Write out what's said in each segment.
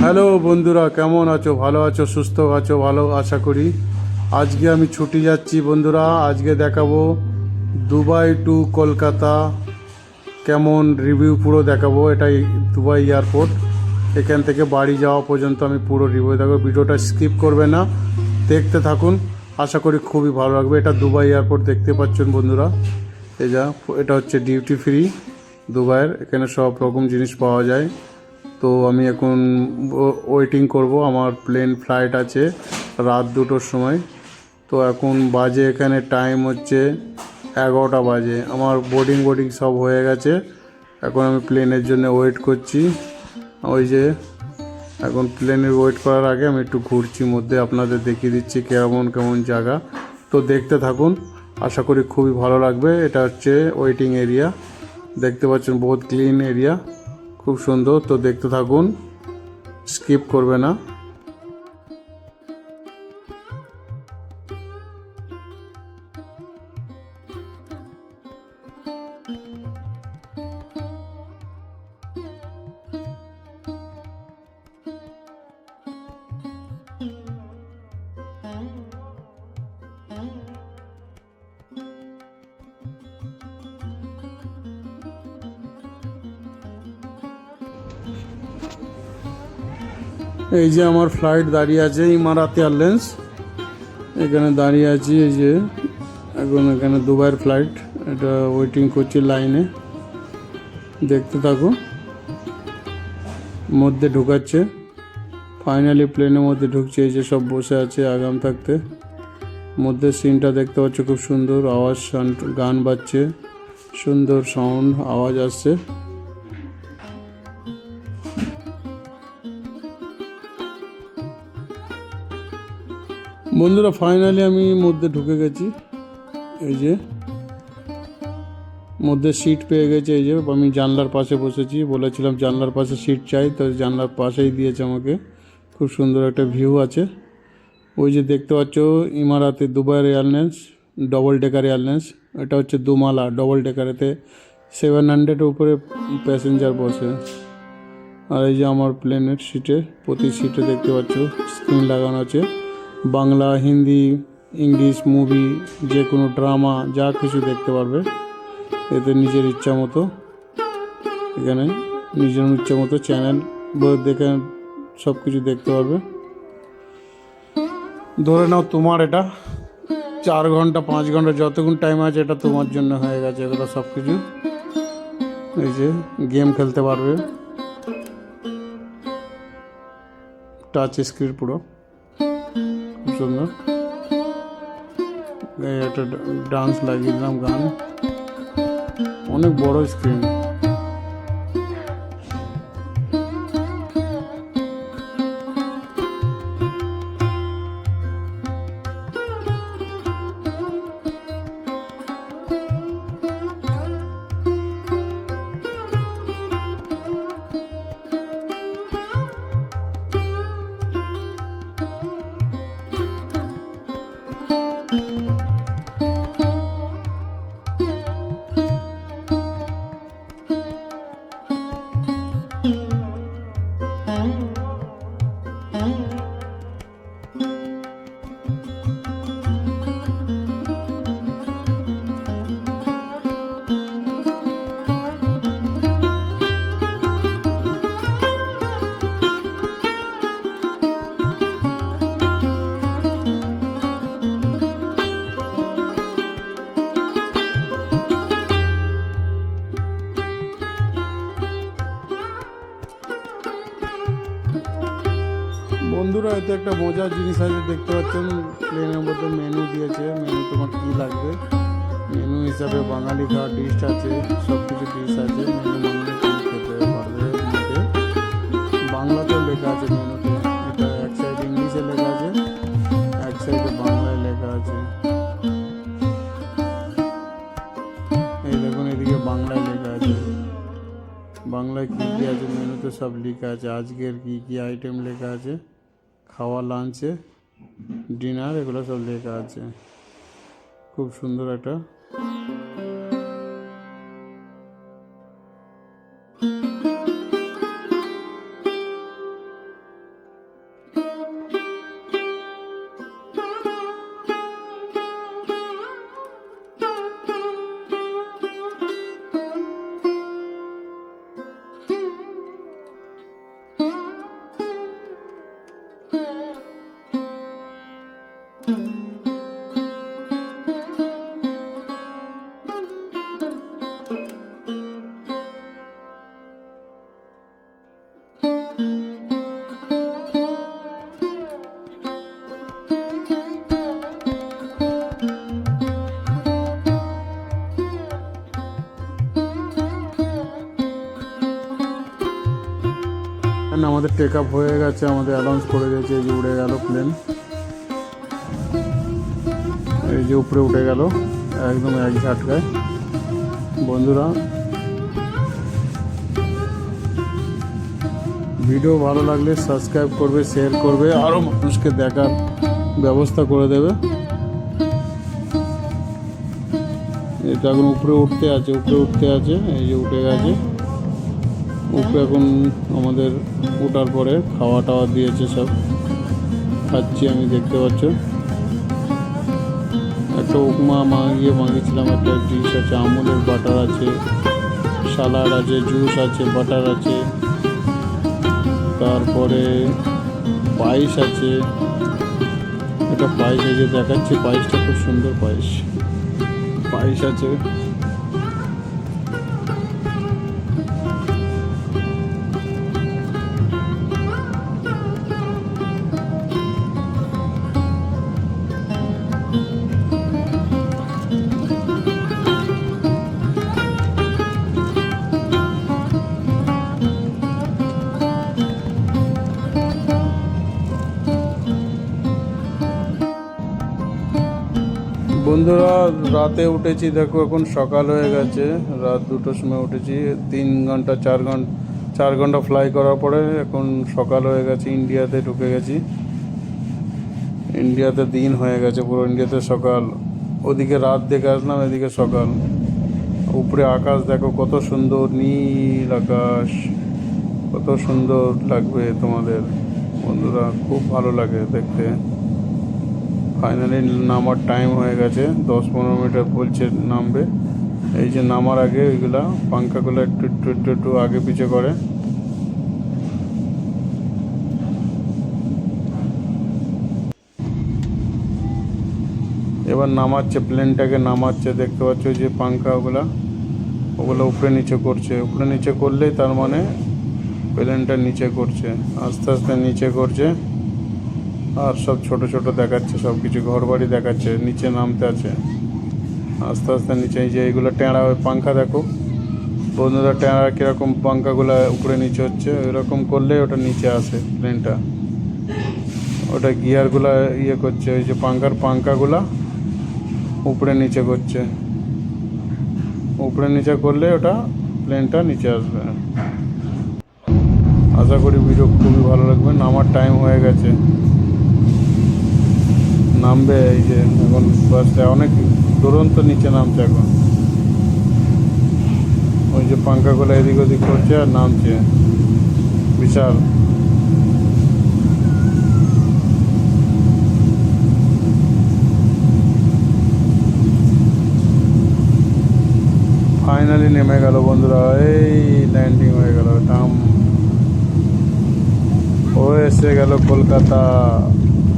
Hello বন্ধুরা, কেমন আছো? ভালো আছো, সুস্থ আছো? ভালো আশা করি। আজকে আমি ছুটি যাচ্ছি বন্ধুরা। আজকে দেখাবো দুবাই টু কলকাতা, কেমন রিভিউ পুরো দেখাবো। এটাই দুবাই এয়ারপোর্ট। এখান থেকে বাড়ি যাওয়া পর্যন্ত আমি পুরো রিভিউ দেখাবো। ভিডিওটা স্কিপ করবে না, দেখতে থাকুন। আশা করি খুবই ভালো লাগবে। এটা দুবাই এয়ারপোর্ট দেখতে পাচ্ছেন বন্ধুরা। এটা হচ্ছে ডিউটি ফ্রি দুবাইয়ের। এখানে সব রকম জিনিস পাওয়া যায়। তো আমি এখন ওয়েটিং করব। আমার প্লেন ফ্লাইট আছে রাত 2টোর সময়। তো এখন বাজে এখানে টাইম হচ্ছে 11টা বাজে। আমার বোর্ডিং সব হয়ে গেছে। এখন আমি প্লেনের জন্য ওয়েট করছি। ওই যে এখন প্লেনের ওয়েট করার আগে আমি একটু ঘুরছি মধ্যে, আপনাদের দেখিয়ে দিচ্ছি কেমন কেমন জায়গা। তো দেখতে থাকুন, আশা করি খুবই ভালো লাগবে। এটা হচ্ছে ওয়েটিং এরিয়া, দেখতে পাচ্ছেন বহুত ক্লিন এরিয়া, খুব সুন্দর। তো দেখতে থাকুন, স্কিপ করবে না। এই যে আমার ফ্লাইট দাঁড়িয়ে আছে, ইমারাত এয়ারলাইন্স এখানে দাঁড়িয়ে আছি। এই যে এখন এখানে দুবাইয়ের ফ্লাইট, এটা ওয়েটিং করছি লাইনে। দেখতে থাকুন, মধ্যে ঢুকাচ্ছে, ফাইনালি প্লেনের মধ্যে ঢুকছে। এই যে সব বসে আছে আগাম থাকতে। মধ্যে সিনটা দেখতে পাচ্ছ, খুব সুন্দর আওয়াজ, গান বাজছে, সুন্দর সাউন্ড আওয়াজ আসছে। বন্ধুরা ফাইনালি আমি মধ্যে ঢুকে গেছি। এই যে মধ্যে সিট পেয়ে গেছে। এই যে আমি জানলার পাশে বসেছি, বলেছিলাম জানলার পাশে সিট চাই, তো জানলার পাশেই দিয়েছে আমাকে। খুব সুন্দর একটা ভিউ আছে। ওই যে দেখতে পাচ্ছ ইমারাতে দুবাইয়ের এয়ারলাইন্স, ডবল ডেকার এয়ারলাইন্স। এটা হচ্ছে দুমালা ডবল ডেকারেতে 700-এর উপরে প্যাসেঞ্জার বসে। আর এই যে আমার প্লেনের সিটে, প্রতি সিটে দেখতে পাচ্ছ স্ক্রিন লাগানো আছে। বাংলা, হিন্দি, ইংলিশ মুভি, যে কোনো ড্রামা যা কিছু দেখতে পারবে এতে নিজের ইচ্ছা মতো। এখানে নিজের ইচ্ছা মতো চ্যানেল দেখে সব কিছু দেখতে পারবে। ধরে নাও তোমার এটা 4 ঘন্টা 5 ঘন্টা যতক্ষণ টাইম আছে এটা তোমার জন্য হয়ে গেছে এগুলো সব কিছু। এই যে গেম খেলতে পারবে, টাচ স্ক্রিন পুরো, খুব সুন্দর। একটা ডান্স লাগিয়ে দিলাম, গান, অনেক বড় স্ক্রিন। বন্ধুরা এতে একটা মজার জিনিস আছে, দেখতে পাচ্ছেন প্লেনের মধ্যে মেনু দিয়েছে। মেনু তোমার কী লাগবে, মেনু হিসাবে বাঙালি খাওয়ার ডিশ আছে, সব কিছু ডিশ আছে। মেনু মানলে তুমি খেতে পারবে। মধ্যে বাংলাতেও লেখা আছে মেনুতে। এটা এক সাইড ইংলিশে লেখা আছে, এক সাইডে বাংলায় লেখা আছে। এই দেখুন এদিকে বাংলায় লেখা আছে, বাংলায় কী কী আছে মেনুতে সব লেখা আছে। আজকের কী কী আইটেম লেখা আছে, খাওয়া, লাঞ্চে, ডিনার, এগুলো সব লেখা আছে। খুব সুন্দর একটা। আমাদের টেক আপ হয়ে গেছে, আমাদের অ্যানাউন্স করে দিয়েছে। এই যে উড়ে গেল প্লেন, এই যে উপরে উঠে গেল একদম এক ঝাটকায়। বন্ধুরা, ভিডিও ভালো লাগলে সাবস্ক্রাইব করবে, শেয়ার করবে, আরও মানুষকে দেখার ব্যবস্থা করে দেবে। এটা এখন উপরে উঠতে আছে, এই যে উঠে গেছে উপরে। এখন আমাদের ওঠার পরে খাওয়া টাওয়া দিয়েছে, সব খাচ্ছি আমি, দেখতে পাচ্ছ। একটা উপমা মাগিয়েছিলাম, একটা ডিশ আছে, আমুলের বাটার আছে, সালাড আছে, জুস আছে, বাটার আছে, তারপরে পায়েস আছে। এটা পায়েস, এই যে দেখাচ্ছি, পায়েসটা খুব সুন্দর পায়েস আছে। বন্ধুরা, রাতে উঠেছি, দেখো এখন সকাল হয়ে গেছে। রাত 2টোর সময় উঠেছি, 4 ঘন্টা ফ্লাই করার পরে এখন সকাল হয়ে গেছে। ইন্ডিয়াতে ঢুকে গেছি, ইন্ডিয়াতে দিন হয়ে গেছে পুরো। ইন্ডিয়াতে সকাল, ওদিকে রাত দেখে আসলাম, এদিকে সকাল। উপরে আকাশ দেখো কত সুন্দর, নীল আকাশ, কত সুন্দর লাগবে তোমাদের বন্ধুরা, খুব ভালো লাগে দেখতে। ফাইনালি নামার টাইম হয়ে গেছে, 10-15 মিনিট বলছে নামবে। এই যে নামার আগে ওইগুলা পাঙ্খাগুলো একটু আগে পিছে করে। এবার নামাচ্ছে, প্লেনটাকে নামাচ্ছে, দেখতে পাচ্ছ যে পাঙ্খা ওগুলো উপরে নিচে করছে। উপরে নিচে করলেই তার মানে প্লেনটা নিচে করছে, আস্তে আস্তে নিচে করছে। আর সব ছোট ছোট দেখাচ্ছে, সব কিছু ঘর বাড়ি দেখাচ্ছে, নিচে নামতে আছে আস্তে আস্তে নিচে। এই যে এইগুলো টেঁড়া, ওই পাঙ্খা দেখো বন্ধুরা, টেঁড়া কীরকম পাঙ্খাগুলো উপরে নিচে হচ্ছে, ওইরকম করলে ওটা নিচে আসে প্লেনটা। ওটা গিয়ারগুলো ইয়ে করছে, ওই যে পাঙ্খাগুলা উপরে নিচে করছে। উপরে নিচে করলে ওটা প্লেনটা নিচে আসবে। আশা করি ভিডিও খুবই ভালো লাগবে। নামার টাইম হয়ে গেছে, নামবে। এই যে এখন বাসটা অনেক দুরন্ত নিচে নামছে এখন। ওই যে পাঙ্খাগুলো এদিক ওদিক করছে আর নামছে, বিশাল। ফাইনালি নেমে গেল বন্ধুরা, এই ল্যান্ডিং হয়ে গেল, ও এসে গেল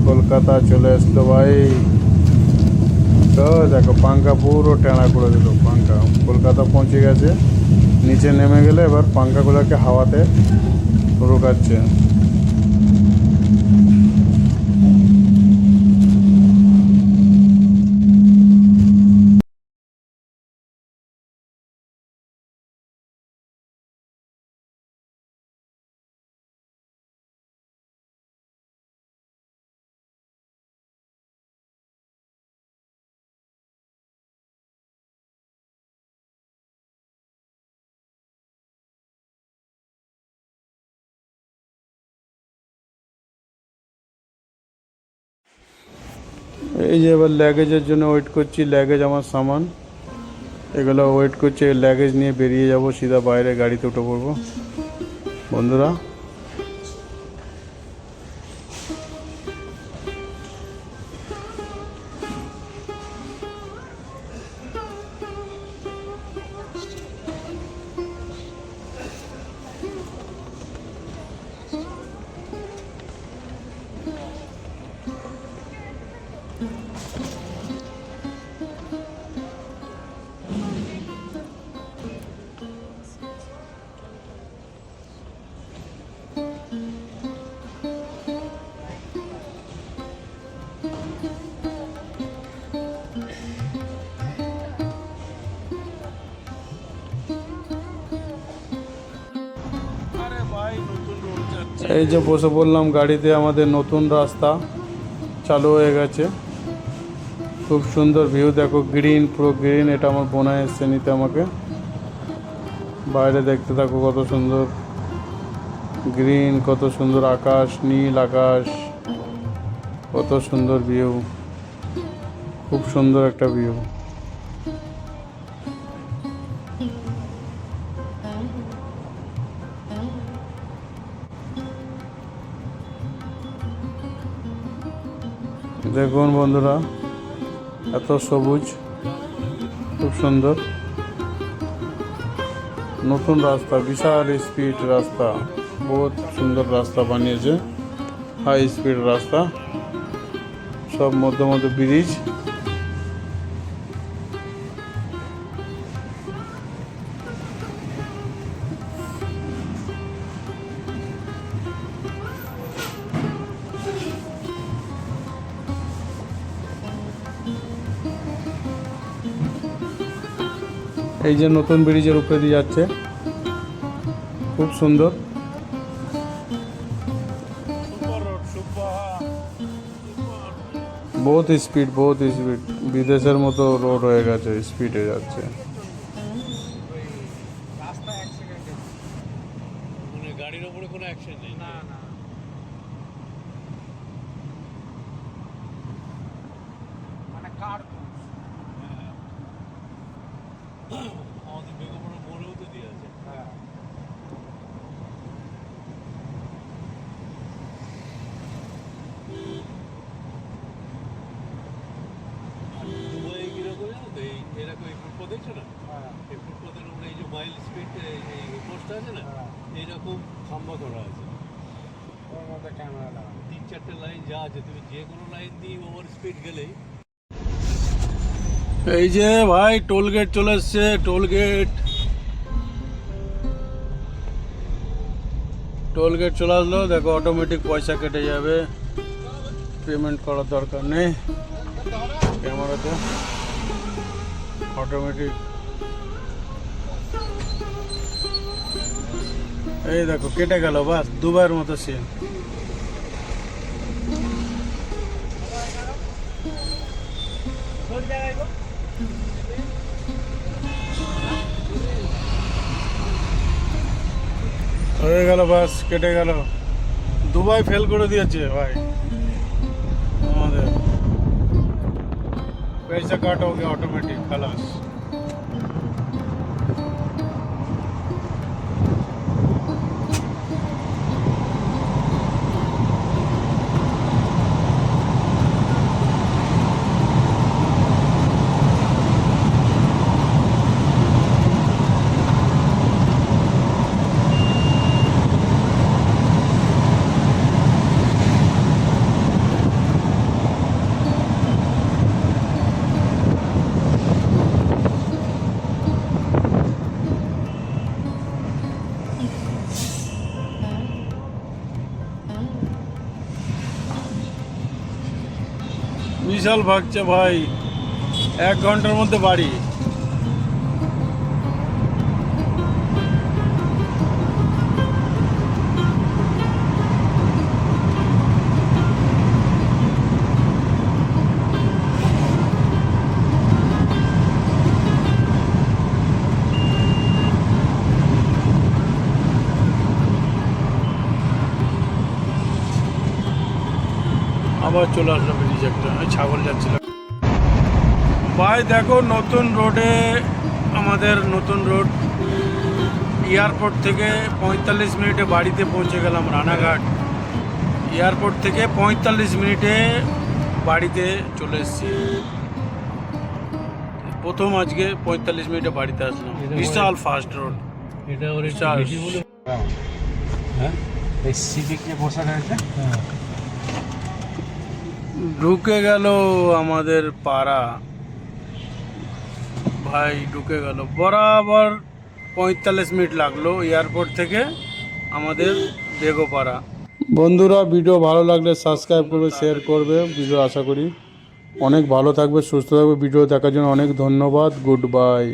কলকাতা চলে আসলো ভাই। তো দেখো পাঙ্খা পুরো টেঁড়া করে দিল, পাঙ্খা কলকাতা পৌঁছে গেছে। নিচে নেমে গেলে এবার পাঙ্খাগুলোকে হাওয়াতে রোকাচ্ছে। এই যে এবার ল্যাগেজের জন্য ওয়েট করছি, ল্যাগেজ আমার সামান এগুলো ওয়েট করছে। ল্যাগেজ নিয়ে বেরিয়ে যাব, সিধা বাইরে গাড়িতে উঠে পড়বো বন্ধুরা। এই যে বসে পড়লাম গাড়িতে, আমাদের নতুন রাস্তা চালু হয়ে গেছে। খুব সুন্দর ভিউ দেখো, গ্রিন, পুরো গ্রিন। এটা আমার বোনা এসছে নিতে আমাকে। বাইরে দেখতে থাকো কত সুন্দর গ্রিন, কত সুন্দর আকাশ, নীল আকাশ, কত সুন্দর ভিউ, খুব সুন্দর একটা ভিউ। দেখুন বন্ধুরা, এত সবুজ, খুব সুন্দর। নতুন রাস্তা, বিশাল স্পিড রাস্তা, বহুত সুন্দর রাস্তা বানিয়েছে, হাই স্পিড রাস্তা, সব মধ্যে মধ্যে ব্রিজ। এই যে নতুন ব্রিজের উপরে দিয়ে যাচ্ছে, খুব সুন্দর। বহুত স্পিড, বহুত স্পিড, বিদেশের মতো রোড হয়ে গেছে, স্পিডে যাচ্ছে। গাড়ির উপরে কোনো অ্যাকশন নেই। না না, মানে কার আমাদের বেগমপুরে মোড়েও তো দিয়ে আছে। হ্যাঁ, দুবাই কিরকম জানো তো, এই এরকম এই ফুটপাথ দেখছো না, এই ফুটপাথের উপরে এই যে মাইল স্পিড এই পোস্ট আছে না, এইরকম খাম্বা করা আছে, ওর মধ্যে ক্যামেরা লাগানো, 3-4টে লাইন যা আছে, তুমি যে কোনো লাইন দিয়ে ওভার স্পিড গেলেই। এই যে ভাই টোল গেট চলে এসছে, টোল গেট, টোল গেট চলে আসলো। দেখো অটোমেটিক পয়সা কেটে যাবে, পেমেন্ট করার দরকার নেই, ক্যামেরাতে অটোমেটিক। এই দেখো কেটে গেল, বাস দুবাইয়ের মতো সিন। হয়ে গেল, বাস কেটে গেল। দুবাই ফেল করে দিয়েছে ভাই আমাদের। पैसा काट हो गया ऑटोमेटिक, खलास। বিশাল ভাগছে ভাই, 1 ঘন্টার মধ্যে বাড়ি। আবার চলে আসলো ব্রিজ, একটা ছাগল যাচ্ছিল। ভাই দেখো নতুন রোডে, আমাদের নতুন রোড, এয়ারপোর্ট থেকে 45 মিনিটে বাড়িতে পৌঁছে গেলাম রানাঘাট। এয়ারপোর্ট থেকে 45 মিনিটে বাড়িতে চলে এসেছি। প্রথম আজকে 45 মিনিটে বাড়িতে আসলাম। বিশাল ফাস্ট রোড, এটা ওর একটু বিশাল। বেশি বলে। হ্যাঁ, এই সিভিক নিয়ে বসা রয়েছে। হ্যাঁ, ঢুকে গেল আমাদের পাড়া ভাই, ঢুকে গেল। বরাবর 45 মিনিট লাগলো এয়ারপোর্ট থেকে আমাদের বেগোপাড়া। বন্ধুরা ভিডিও ভালো লাগলে সাবস্ক্রাইব করবে, শেয়ার করবে ভিডিও। আশা করি অনেক ভালো থাকবে, সুস্থ থাকবে। ভিডিও দেখার জন্য অনেক ধন্যবাদ। Good bye.